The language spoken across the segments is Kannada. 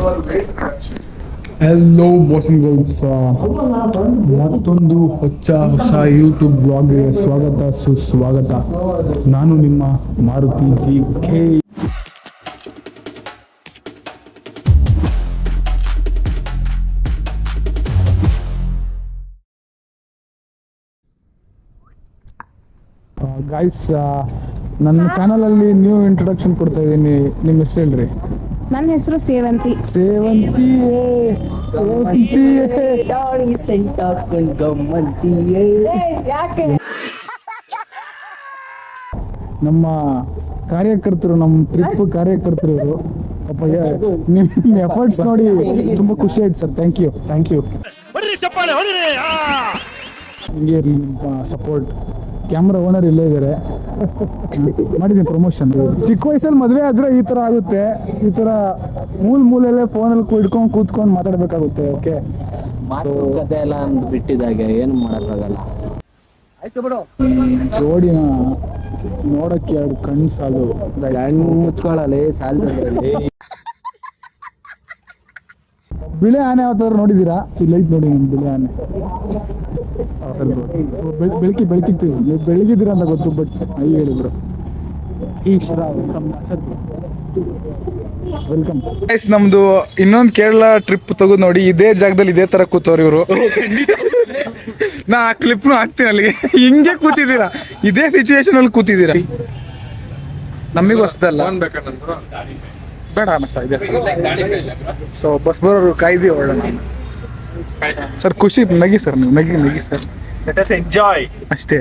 ಹಲೋ ಬಾಯ್ಸ್ ಅಂಡ್ ಗರ್ಲ್ಸ್, ಮತ್ತೊಂದು ಹೊಸ ಯೂಟ್ಯೂಬ್ ಬ್ಲಾಗ್ಗೆ ಸ್ವಾಗತ ಸುಸ್ವಾಗತ. ನಾನು ನಿಮ್ಮ ಮಾರುತಿ GK. ಗಾಯ್ಸ್, ನನ್ನ ಚಾನಲಲ್ಲಿ ನ್ಯೂ ಇಂಟ್ರೊಡಕ್ಷನ್ ಕೊಡ್ತಾ ಇದ್ದೀನಿ. ನಿಮ್ಮ ಹೆಸರು ಹೇಳ್ರಿ. ನನ್ನ ಹೆಸರು ಸೇವಂತಿ. ನಮ್ಮ ಕಾರ್ಯಕರ್ತರು, ನಮ್ಮ ಟ್ರಿಪ್ ಕಾರ್ಯಕರ್ತರು ಇವರು. ಪಾಪ ನಿಮ್ಮ ಎಫರ್ಟ್ಸ್ ನೋಡಿ ತುಂಬಾ ಖುಷಿ ಆಯ್ತು ಸರ್. Thank you. ಹಿಂಗೆ ಇರಲಿ ನಿಮ್ಮ ಸಪೋರ್ಟ್. ಕ್ಯಾಮ್ರಾ ಓನರ್ ಇಲ್ಲೇ ಇದ್ದಾರೆ, ಮಾಡಿದ್ದೀನಿ ಪ್ರಮೋಷನ್. ಚಿಕ್ಕ ವಯಸ್ಸಲ್ಲಿ ಮದುವೆ ಆದ್ರೆ ಈ ತರ ಆಗುತ್ತೆ. ಈ ತರ ಮೂಲೆಯಲ್ಲೇ ಫೋನಲ್ಲಿ ಹಿಡ್ಕೊಂಡು ಕೂತ್ಕೊಂಡು ಮಾತಾಡ್ಬೇಕಾಗುತ್ತೆ. ಓಕೆ, ಕತೆ ಎಲ್ಲ ಬಿಟ್ಟಿದ್ದಾಗೆ ಏನು ಮಾಡೋಕ್ಕಾಗಲ್ಲ. ಜೋಡಿನ ನೋಡಕ್ಕೆ ಎರಡು ಕಣ್ಣು ಸಾಲು. ಕಣ್ಣು ಮುಚ್ಕೊಳ್ಳಲಿ ಸಾಲದಲ್ಲಿ. ಬಿಳೆ ಆನೆ ಯಾವತ್ತಾದ್ರು ನೋಡಿದ್ದೀರಾ? ಇಲ್ಲ ಐತೆ ನೋಡಿ ನಿಮ್ಮ ಬಿಳೆ ಆನೆ. ಬೆಳಕಿತ್ತು, ಬೆಳಗಿದ್ದೀರಾ ಅಂತ ಗೊತ್ತು, ಬಟ್ ಐ ಹೇಳಿದ್ರು. ವೆಲ್ಕಮ್. ನಮ್ದು ಇನ್ನೊಂದು ಕೇರಳ ಟ್ರಿಪ್ ತೆಗೆದು ನೋಡಿ. ಇದೇ ಜಾಗದಲ್ಲಿ ಇದೇ ತರ ಕೂತವ್ರು ಇವರು. ನಾ ಆ ಕ್ಲಿಪ್ನು ಹಾಕ್ತೀನಿ ಅಲ್ಲಿಗೆ. ಹಿಂಗೆ ಕೂತಿದ್ದೀರಾ, ಇದೇ ಸಿಚುವೇಶನ್ ಅಲ್ಲಿ ಕೂತಿದ್ದೀರಾ. ನಮಗೂ ಹೊಸದಲ್ಲ, ಬೇಡ ಅನ್ನಿಸ್ತಾ ಇದೆ. ಸೊ ಬಸ್ ಬರೋರು ಕಾಯ್ದು ಹೊರಡೋಣ ಸರ್. ಖುಷಿ ನಗಿ ಸರ್, ನೀವು ನಗಿ ಸರ್. ಎಂಜಾಯ್ ಅಷ್ಟೇ.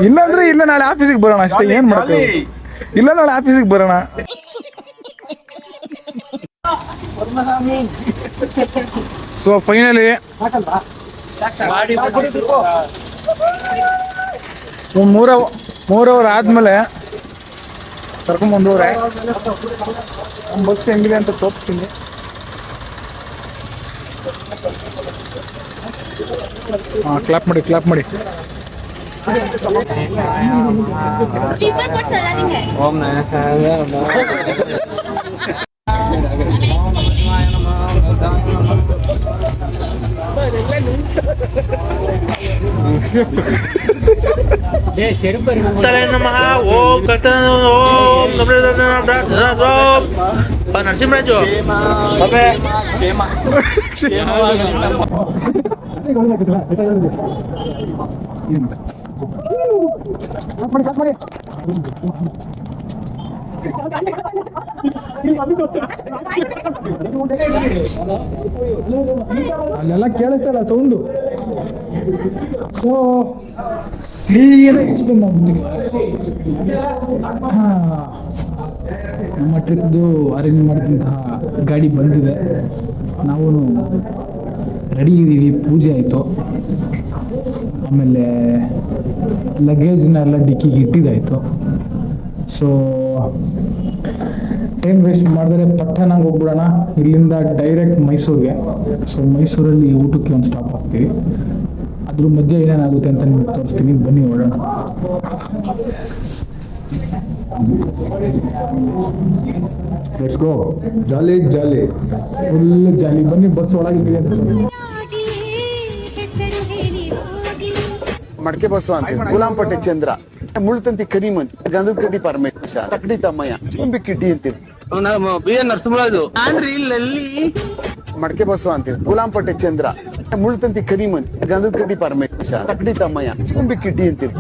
ಇಲ್ಲಾಂದ್ರೆ ಇಲ್ಲ ನಾಳೆ ಆಫೀಸಿಗೆ ಬರೋಣ ಅಷ್ಟೇ. ಏನ್ ಮಾಡ್ತೀವಿ? ಇಲ್ಲ ನಾಳೆ ಆಫೀಸಿಗೆ ಬರೋಣ. ಸೊ ಫೈನಲಿ ಮೂರವರ್ ಆದ್ಮೇಲೆ ಕರ್ಕೊಂಡ್ಬಂದವ್ರೆ. ಬಸ್ ಹೆಂಗಿದೆ ಅಂತ ತೋರಿಸ್ತೀನಿ. ಕ್ಲಾಪ್ ಮಾಡಿ. ಓಂ ನರಸಿಂಹರಾಜು ಅಲ್ಲೆಲ್ಲ ಕೇಳಿಸ್ತಲ್ಲ ಸೌಂಡು. ಸೊ ಕ್ಲೀನ್ ಎಕ್ಸ್ಪ್ಲೇನ್ ಮಾಡ್ತೀನಿ. ನಮ್ಮ ಟ್ರಿಪ್ದು ಅರೇಂಜ್ ಮಾಡಿದಂತಹ ಗಾಡಿ ಬಂದಿದೆ. ನಾವು ರೆಡಿ ಇದ್ದೀವಿ. ಪೂಜೆ ಆಯಿತು, ಆಮೇಲೆ ಲಗೇಜ್ನ ಎಲ್ಲ ಡಿಕ್ಕಿಗೆ ಇಟ್ಟಿದ್ದಾಯಿತು. ಸೊ ಟೈಮ್ ವೇಸ್ಟ್ ಮಾಡಿದ್ರೆ ಪಟ್ಟಣಕ್ಕೆ ಹೋಗ್ಬಿಡೋಣ. ಇಲ್ಲಿಂದ ಡೈರೆಕ್ಟ್ ಮೈಸೂರಿಗೆ. ಸೊ ಮೈಸೂರಲ್ಲಿ ಊಟಕ್ಕೆ ಒಂದು ಸ್ಟಾಪ್ ಆಗ್ತೀವಿ. ಅದ್ರ ಮಧ್ಯೆ ಏನೇನಾಗುತ್ತೆ ಅಂತ ನಿಮ್ಗೆ ತೋರಿಸ್ತೀನಿ. ಬನ್ನಿ ಹೊರಡೋಣ. Let's go. Jolly full jolly. ಬನ್ನಿ ಬಸ್ ಒಳಗಿದೆ ಅಂತ. ಮಡಕೆ ಬಸವ ಅಂತ ಗುಲಾಂಪಟ್ಟೆ ಚಂದ್ರ, ಮುಳ್ತಂತಿ ಕರಿಮಂತ್, ಗಂಧದ ಕಡ್ಡಿ ಪರಮೇಶ, ತಕಡಿ ತಮ್ಮಯ್ಯ, ತುಂಬಿ ಕಿಡ್ಡಿ ಅಂತೀವಿ. BN ನರಸಿಂಹರಾಜು ಮಡಕೆ ಬಸವ ಅಂತೀವಿ. ಗುಲಾಂಪಟ್ಟೆ ಚಂದ್ರ, ಮುಳ್ತಂತಿ ಕರಿಮಂತ್, ಗಂಧದ ಕಡ್ಡಿ ಪರಮೇಶ, ತಕಡಿ ತಮ್ಮಯ್ಯ, ತುಂಬಿ ಕಿಡ್ಡಿ ಅಂತೀವಿ.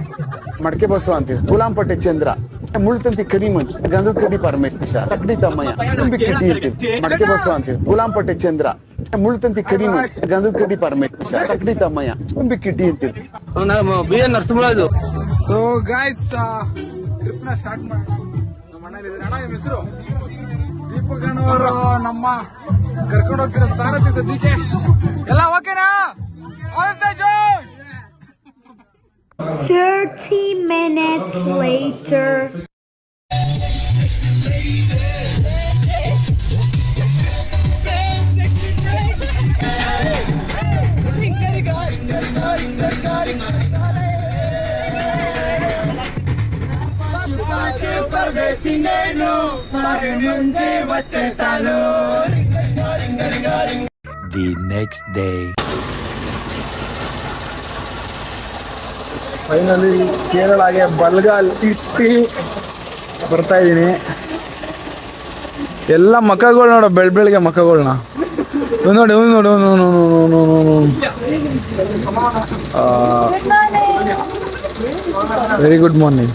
ಮಡಕೆ ಬಸವ ಅಂತೀವಿ. ಗುಲಾಂಪಟ್ಟೆ ಚಂದ್ರ, ಮುಳ್ತಂತಿ ಕರಿಮಂತ್, ಗಂಧದ ಕಡ್ಡಿ ಪರಮೇಶ, ತಕಡಿ ತಮ್ಮಯ್ಯ, ತುಂಬಿ ಕಿಡ್ಡಿ ಅಂತೀವಿ. ಮಡಕೆ ಬಸವ ಅಂತೀವಿ. ಗುಲಾಂಪಟ್ಟೆ ಚಂದ್ರ, ಮುಳ್ತಂತಿ ಕರಿಮಂತ್, ಗಂಧದ ಕಡ್ಡಿ ಪರಮೇಶ, ತಕಡಿ ತಮ್ಮಯ್ಯ, ತುಂಬಿ ಕಿಡ್ಡಿ ಅಂತೀವಿ. BN Narasimharaju. So guys, trip ನ ಸ್ಟಾರ್ಟ್ ಮಾಡೋಣ. ನಮ್ಮ ಅಣ್ಣ ಇದ್ದಾರೆ. ಅಣ್ಣ ನಿಮ್ಮ ಹೆಸರು? ದೀಪಕ್ ಅಣ್ಣವರು ನಮ್ಮ ಕರ್ಕೊಂಡು ಹೋಗ್ತಿರೋ ಸಾರಥಿ ಸದ್ಯಕ್ಕೆ. ಎಲ್ಲ ಓಕೆನಾ? 30 minutes later. పరదేశీ నేను మరి ముందే వచ్చేసాను. the next day. ಫೈನಲಿ ಕೇರಳಗೆ ಬಲ್ಗಾಲ್ ಇಟ್ಟು ಬರ್ತಾ ಇದೀನಿ. ಎಲ್ಲ ಮಕ್ಕಗಳು ನೋಡು, ಬೆಳಗ್ಗೆ ಮಕ್ಕಗಳನ್ನ ನೋಡಿ ವೆರಿ ಗುಡ್ ಮಾರ್ನಿಂಗ್.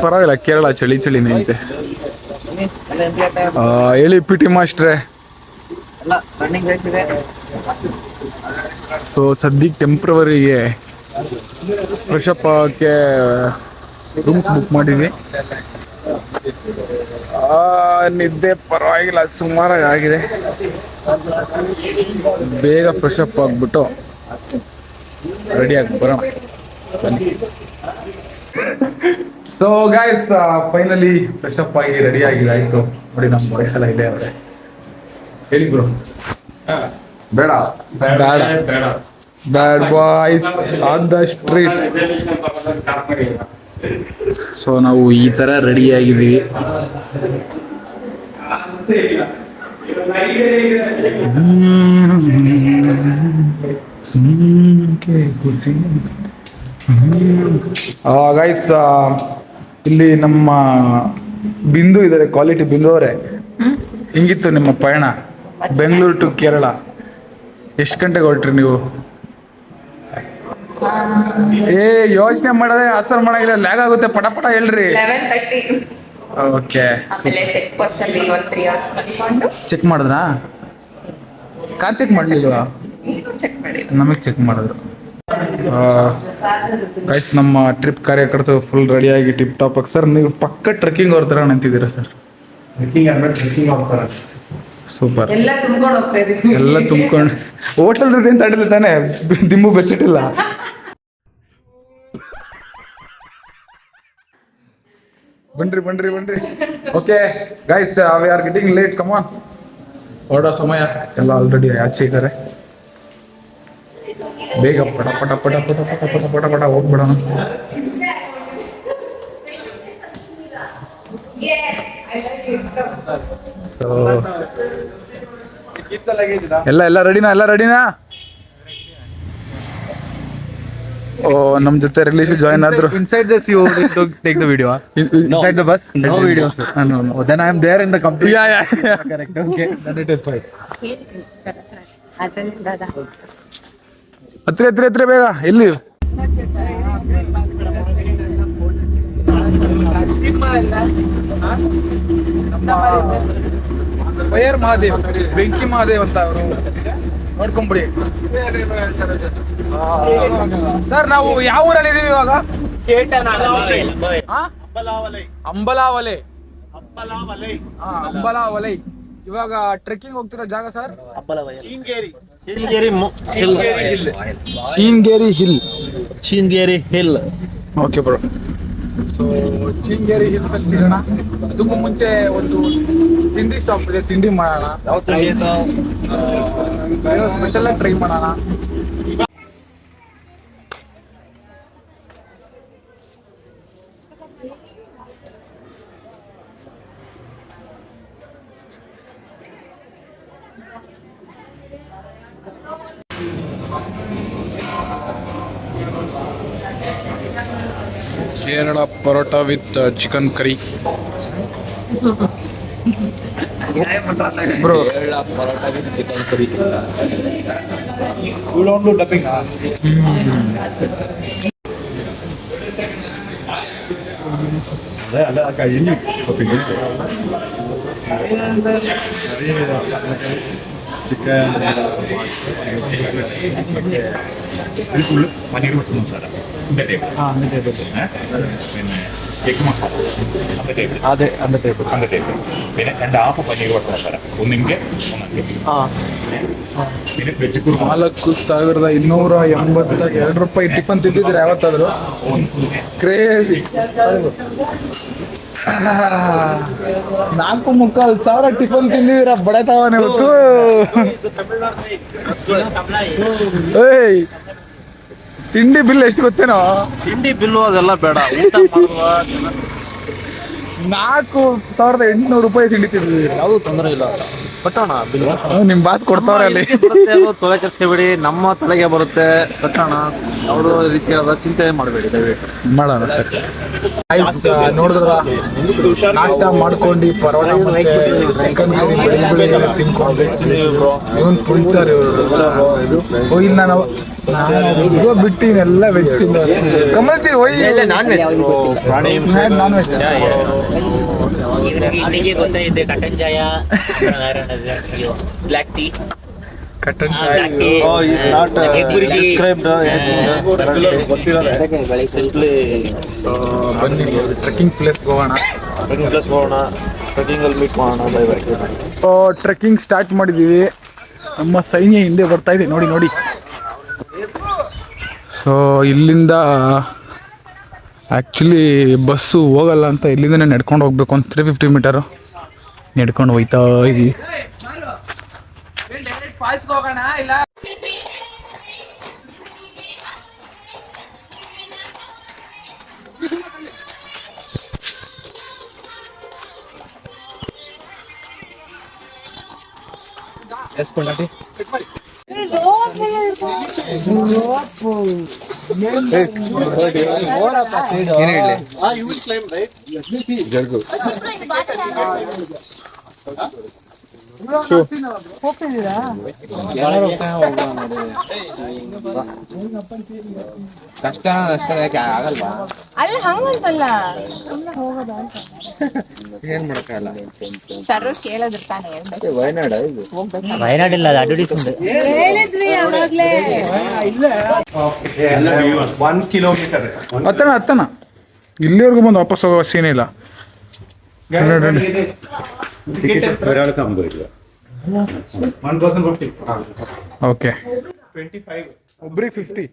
ಪರವಾಗಿಲ್ಲ, ಕೇರಳ ಚಳಿನೇ ಐತೆ. ಹೇಳಿ ಪಿ ಟಿ ಮಾಸ್ಟ್ರೆ. ಸೊ ಸದ್ಯಕ್ಕೆ ಟೆಂಪ್ರವರಿಗೆ ಫ್ರೆಶ್ ಅಪ್ ಆಗೋಕ್ಕೆ ರೂಮ್ಸ್ ಬುಕ್ ಮಾಡಿದ್ವಿ. ನಿದ್ದೆ ಪರವಾಗಿಲ್ಲ, ಸುಮಾರಾಗಿ ಆಗಿದೆ. ಬೇಗ ಫ್ರೆಶ್ ಅಪ್ ಆಗಿಬಿಟ್ಟು ರೆಡಿ ಆಗಿ ಬರೋಣ. So guys, finally fresh up ಆಗಿ ರೆಡಿ ಆಗಿದೆ. ಆಯ್ತು ನೋಡಿ, ನಮ್ಮ ಬಾಯ್ಸ್ ಎಲ್ಲ ಇದೆ ಅವರೇ. ಹೇಳಿ ಬ್ರೋ. ಬೇಡ ಬ್ಯಾಡ್ boys on the street. So ನಾವು ಈ ತರ ರೆಡಿ ಆಗಿದ್ದೀವಿ. ಗೈಸ್, ಇಲ್ಲಿ ನಮ್ಮ ಬಿಂದು ಇದ್ದಾರೆ, ಕ್ವಾಲಿಟಿ ಬಿಂದು ಅವರೇ. ಹಿಂಗಿತ್ತು ನಿಮ್ಮ ಪಯಣ ಬೆಂಗಳೂರು ಟು ಕೇರಳ? ಎಷ್ಟು ಗಂಟೆಗೆ ಹೊರಟ್ರಿ ನೀವು? ಯೋಚನೆ ಮಾಡೋದೇ ಆನ್ಸರ್ ಮಾಡಂಗಿಲ್ಲ, ಲ್ಯಾಗ್ ಆಗುತ್ತೆ. ಪಟ ಪಟ ಹೇಳ್ರಿ. 11:30. ಓಕೆ. ಆಮೇಲೆ ಚೆಕ್ ಪೋಸ್ಟ್ ಅಲ್ಲಿ 3 hours ಮಾಡ್ಕೊಂಡು ಚೆಕ್ ಮಾಡಿದ್ರಾ? Car check ಮಾಡಲಿಲ್ವಾ? ಚೆಕ್ ಮಾಡಿ ನಮಗೆ ಚೆಕ್ ಮಾಡಿದ್ರು. ಗೈಸ್, ನಮ್ಮ ಟ್ರಿಪ್ ಕಾರ್ಯಕರ್ತರು ಫುಲ್ ರೆಡಿಯಾಗಿ ಟಿಪ್ ಟಾಪ್ ಆಗಿ. ಸರ್, ನೀವು ಪಕ್ಕ ಟ್ರೆಕ್ಕಿಂಗ್ ಅವ್ರ ಥರ ನಿಂತಿದ್ದೀರಾ ಸರ್. ಸೂಪರ್. ಎಲ್ಲ ತುಂಬ್ಕೊಂಡು ಹೋಗ್ತಾ ಇದೀವಿ. ಎಲ್ಲ ತುಂಬ್ಕೊಂಡು ಹೋಟೆಲ್ ರೀತಿ ಅಂತ ಅಡಿಲ್ಲ ತಾನೆ, ದಿಂಬು ಬೆಡ್ಶೀಟ್ ಇಲ್ಲ. ಬನ್ರಿ. Okay guys, we are getting late. Come on, ಹೊರಡೋ ಸಮಯ. ಎಲ್ಲ ಆಲ್ರೆಡಿ ಆಚೆ ಇದ್ದಾರೆ. ಬೇಗ ಪಟ ಪಟ ಪಟ ಪಟ ಪಟ ಪಟ ಪಟ ಪಟ ಹೋಗ್ಬಿಡೋಣ. ಎಲ್ಲ ರೆಡಿನಾ? ಓ, ನಮ್ ಜೊತೆ ರಿಲೇಷನ್ ಜಾಯಿನ್ ಆದ್ರು. Inside this, you need to take the video. Inside the bus, no video, sir. No. Then I am there in the company. Yeah. Correct. Okay. Then it is fine. ಹತ್ರ ಬೇಗ. ಎಲ್ಲಿ? ಫೈರ್ ಮಹಾದೇವ್, ಬೆಂಕಿ ಮಹಾದೇವ್ ಅಂತ ಅವರು. ನೋಡ್ಕೊಂಬಿಡಿ ಸರ್. ನಾವು ಯಾವ ಊರಲ್ಲಿ ಇದೀವಿ ಇವಾಗ? ಅಂಬಲಾವಲೈ. ಇವಾಗ ಟ್ರೆಕ್ಕಿಂಗ್ ಹೋಗ್ತಿರೋ ಜಾಗ sir Cheengeri hill. Okay bro. So Cheengeri hills ಅಲ್ಲಿ ಸಿಗೋಣ. ಅದಕ್ಕೂ ಮುಂಚೆ ಒಂದು ತಿಂಡಿ ಸ್ಟಾಪ್ ಇದೆ, ತಿಂಡಿ ಮಾಡೋಣ. ಸ್ಪೆಷಲ್ ಆಗಿ ಟ್ರೈ ಮಾಡೋಣ. Kerala parotta with chicken curry. Bro, parotta with chicken curry. You don't do dubbing, huh? അല്ല കഴിഞ്ഞു chicken full paneer mutton masala പിന്നെ എഗ് മസാല അന്ന ടേബിൾ പിന്നെ 2 ഹാഫ് പനീർ മട്ടൺ മസാല ഒന്നിൻ്റെ പിന്നെ വെജ് കുറുമ. 4,282 ರೂಪಾಯಿ ಟಿಫನ್ ತಿಂದಿದ್ರೆ ಯಾವತ್ತಾದ್ರು? ಕ್ರೇಜಿ. 4,300,000 ಟಿಫನ್ ತಿಂದಿದ್ದೀರಾ ಬಡತವನೇ ಹೊತ್ತು. ಏಯ್, ತಿಂಡಿ ಬಿಲ್ ಎಷ್ಟು ಗೊತ್ತೇನೋ? ತಿಂಡಿ ಬಿಲ್ಲು ಅದೆಲ್ಲ ಬೇಡ, ಊಟ ಮಾಡುವ 4,800 ರೂಪಾಯಿ ತಿಂಡಿ ತಿಂದಿದ್ದೀವಿ. ಯಾವುದು ತೊಂದರೆ ಇಲ್ಲ, ಕಟ್ಟೋಣ ಬಿಲ್. ನಿಮ್ ಬಾಸ್ ಕೊಡ್ತಾವ್ರೆ ಅಲ್ಲಿ. ಬರುತ್ತೆ ಅದು, ತಲೆ ಕೆಡಿಸ್ಕೋಬೇಡಿ, ನಮ್ಮ ತಲೆಗೆ ಬರುತ್ತೆ, ಕಟ್ಟೋಣ. ಯಾವುದೋ ರೀತಿಯಾದ ಚಿಂತೆ ಮಾಡಬೇಡಿ ದಯವಿಟ್ಟು. ಮಾಡೋಣ. ನೋಡಿದ್ರ ನಾಷ್ಟ ಮಾಡ್ಕೊಂಡು ಪರೋಟ ಮತ್ತೆ ಚಿಕನ್ ಬಿರಿಯಾನಿ ತಿನ್ಕೊಂಡು ಇವನ್ ಪುಳಿಚಾರ್ ಇವರು ಇಲ್ಲಿ ನಾನು ಬಿಟ್ಟಿನೆಲ್ಲ ವೆಜ್ ತಿಂದ ಕಮಲ್ತಿ ನಾನ್ ವೆಜ್ ನಿಮಗೆ ಗೊತ್ತಾಯಿದೆ ಕಟನ್ ಚಾಯ, ಬ್ಲ್ಯಾಕ್ ಟೀ, ಕಟ್ಟನ್ ಬನ್ನಿ ಟ್ರೆಕ್ಕಿಂಗ್ ಪ್ಲೇಸ್ ಹೋಗೋಣ. ಟ್ರೆಕ್ಕಿಂಗ್ ಅಲ್ಲಿ ಮೀಟ್ ಮಾಡೋಣ. Bye bye. ಟ್ರೆಕ್ಕಿಂಗ್ ಸ್ಟಾರ್ಟ್ ಮಾಡಿದ್ದೀವಿ. ನಮ್ಮ ಸೈನ್ಯ ಹಿಂದೆ ಬರ್ತಾ ಇದೆ ನೋಡಿ ನೋಡಿ. ಸೊ ಇಲ್ಲಿಂದ ಆ್ಯಕ್ಚುಲಿ ಬಸ್ಸು ಹೋಗಲ್ಲ ಅಂತ ಇಲ್ಲಿಂದನೇ ನಡ್ಕೊಂಡು ಹೋಗ್ಬೇಕು. ಒಂದು 350 ಮೀಟರು ನಡ್ಕೊಂಡು ಹೋಗ್ತಾ ಇದ್ದೀವಿ. ಅಲ್ಲ ಹಂಗಂತಲ್ಲ, ಏನ್ ಮಾಡಕ್ಕಾಗಲ್ಲ. ಸರ್ ಕೇಳಿದ್ರು ತಾನೇ ವಯನಾಡ್ ಇಲ್ಲ, ಅದು ಅಡ್ವರ್ಟೈಸ್ಮೆಂಟ್. ಹೇಳಿದ್ವಿ ಅವಾಗ್ಲೇ. 1 ಕಿಲೋಮೀಟರ್ ಹತ್ತನ ಇಲ್ಲಿವರೆಗೂ ಬಂದು ವಾಪಸ್ ಹೋಗೋ ಸೀನ್ ಇಲ್ಲ. ಓಕೆ, ಒಬ್ರಿಗೆ 50.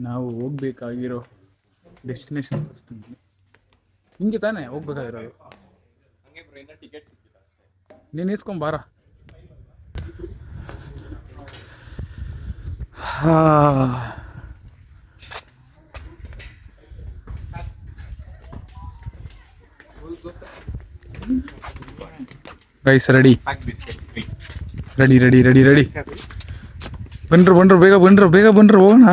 ನಾವು ಹೋಗ್ಬೇಕಾಗಿರೋ ಡೆಸ್ಟಿನೇಷನ್ ಹಿಂಗೆ ತಾನೇ ಹೋಗ್ಬೇಕಾಗಿರೋದು. ನೀನು ಇಸ್ಕೊಂಬಾರ. Guys ready ready ready ready ready ಬನ್ರು ಬೇಗ ಬನ್ರು ಹೋಗೋಣ.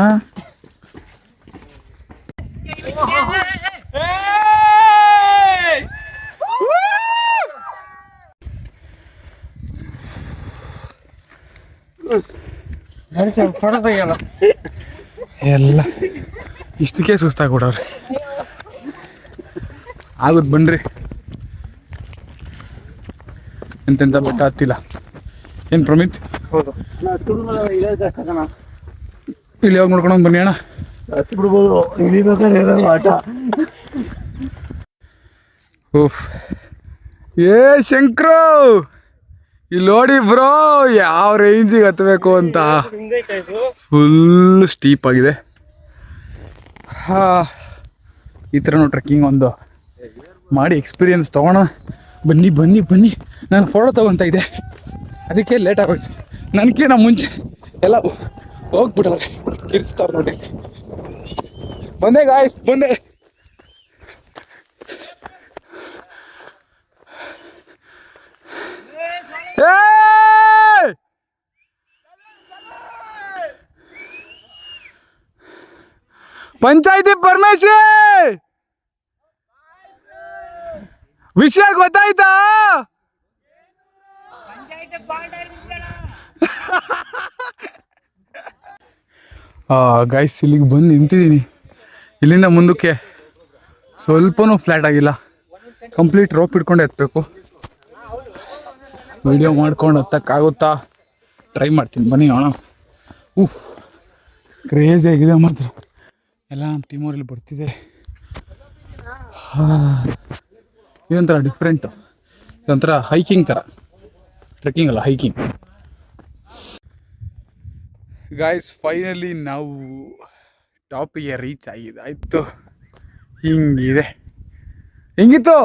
ಎಲ್ಲ ಇಷ್ಟಕ್ಕೆ ಸುಸ್ತಾಗ್ಬಿಡವ್ರೆ. ಆಗುದ್ ಬನ್ರಿ. ಎಂತೆಂಥ ಬೆಟ್ಟ ಹತ್ತಿಲ್ಲ ಏನು ಪ್ರಮಿತ್? ಇಲ್ಲಿ ಯಾವಾಗ ನೋಡ್ಕೊಂಡು ಬನ್ನಿ ಅಣ್ಣ. ಓಫ್ ಏ ಶಂಕ್ರು, ಇಲ್ಲಿ ನೋಡಿ ಬ್ರೋ ಯಾವ ರೇಂಜಿಗೆ ಹತ್ತಬೇಕು ಅಂತ. ಫುಲ್ ಸ್ಟೀಪ್ ಆಗಿದೆ. ಈ ಥರನೂ ಟ್ರೆಕ್ಕಿಂಗ್ ಒಂದು ಮಾಡಿ ಎಕ್ಸ್ಪೀರಿಯನ್ಸ್ ತೊಗೋಣ. ಬನ್ನಿ ಬನ್ನಿ ಬನ್ನಿ. ನಾನು ಫೋಟೋ ತೊಗೊತಾ ಇದ್ದೆ, ಅದಕ್ಕೆ ಲೇಟ್ ಆಗೋಯ್ತು. ನನಗೇನ ಮುಂಚೆ ಎಲ್ಲ ಹೋಗ್ಬಿಟ್ಟವ್ರೆ, ಕಿರ್ಸ್ತಾರೆ ನೋಡಿ. ಬಂದೆ ಗಾಯ್ಸ್, ಬಂದೆ. ಪಂಚಾಯತಿ ಪರಮೇಶಿ ವಿಷಯ ಗೊತ್ತಾಯ್ತಾ? ಗೈಸ್ ಇಲ್ಲಿಗೆ ಬಂದು ನಿಂತಿದ್ದೀನಿ. ಇಲ್ಲಿಂದ ಮುಂದಕ್ಕೆ ಸ್ವಲ್ಪನೂ ಫ್ಲ್ಯಾಟ್ ಆಗಿಲ್ಲ. ಕಂಪ್ಲೀಟ್ ರೋಪ್ ಹಿಡ್ಕೊಂಡು ಎತ್ತಬೇಕು. ವಿಡಿಯೋ ಮಾಡ್ಕೊಂಡು ಹತ್ತಕ್ಕಾಗುತ್ತಾ? ಟ್ರೈ ಮಾಡ್ತೀನಿ ಬನ್ನಿ ಅಣ್ಣ. ಕ್ರೇಜಿ ಆಗಿದೆ ಮಾತ್ರ. ಎಲ್ಲ ನಮ್ಮ ಟೀಮವ್ರಲ್ಲಿ ಬರ್ತಿದ್ದಾರೆ. ಇದೊಂಥರ ಡಿಫ್ರೆಂಟು, ಇದೊಂಥರ ಹೈಕಿಂಗ್ ಥರ, ಟ್ರೆಕ್ಕಿಂಗ್ ಅಲ್ಲ ಹೈಕಿಂಗ್. ಗಾಯ್ಸ್ ಫೈನಲಿ ನಾವು ಟಾಪಿಗೆ ರೀಚ್ ಆಗಿದೆ. ಆಯಿತು, ಹಿಂಗಿದೆ. ಹೆಂಗಿತ್ತು?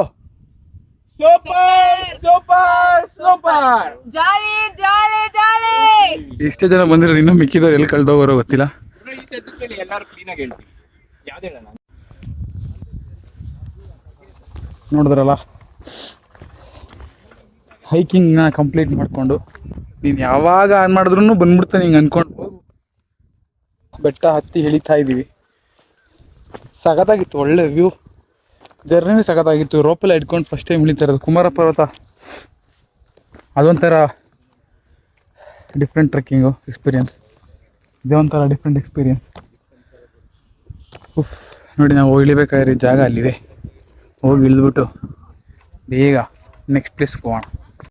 ಇಷ್ಟೇ ಜನ ಬಂದಿರೋದು, ಇನ್ನೂ ಮಿಕ್ಕಿದವ್ರು ಎಲ್ಲಿ ಕಳೆದೋಗೋರೋ ಗೊತ್ತಿಲ್ಲ. ಎಲ್ಲರೂ ಕ್ಲೀನಾಗಿ ಹೇಳ್ತೀವಿ. ನೋಡಿದ್ರಲ್ಲ, ಹೈಕಿಂಗ್ನ ಕಂಪ್ಲೀಟ್ ಮಾಡಿಕೊಂಡು ನೀನು ಯಾವಾಗ ಆನ್ ಮಾಡಿದ್ರು ಬಂದ್ಬಿಡ್ತಾನೆ ಹಿಂಗೆ ಅಂದ್ಕೊಂಡು ಬೆಟ್ಟ ಹತ್ತಿ ಇಳಿತಾ ಇದ್ದೀವಿ. ಸಖತ್ತಾಗಿತ್ತು, ಒಳ್ಳೆ ವ್ಯೂ, ಜರ್ನಿ ಸಖತ್ತಾಗಿತ್ತು. ರೋಪೆಲ್ಲ ಇಟ್ಕೊಂಡು ಫಸ್ಟ್ ಟೈಮ್ ಇಳಿತಾ ಇರೋದು ಕುಮಾರ ಪರ್ವತ. ಅದೊಂಥರ ಡಿಫ್ರೆಂಟ್ ಟ್ರೆಕ್ಕಿಂಗು ಎಕ್ಸ್ಪೀರಿಯನ್ಸ್, ಇದೇ ಒಂಥರ ಡಿಫ್ರೆಂಟ್ ಎಕ್ಸ್ಪೀರಿಯನ್ಸ್. ನೋಡಿ, ನಾವು ಇಳಿಬೇಕಾದ್ರೆ ಜಾಗ ಅಲ್ಲಿದೆ, ಹೋಗಿ ಇಳಿದ್ಬಿಟ್ಟು ಬೇಗ ನೆಕ್ಸ್ಟ್ ಪ್ಲೇಸ್ಗೆ ಹೋಗೋಣ.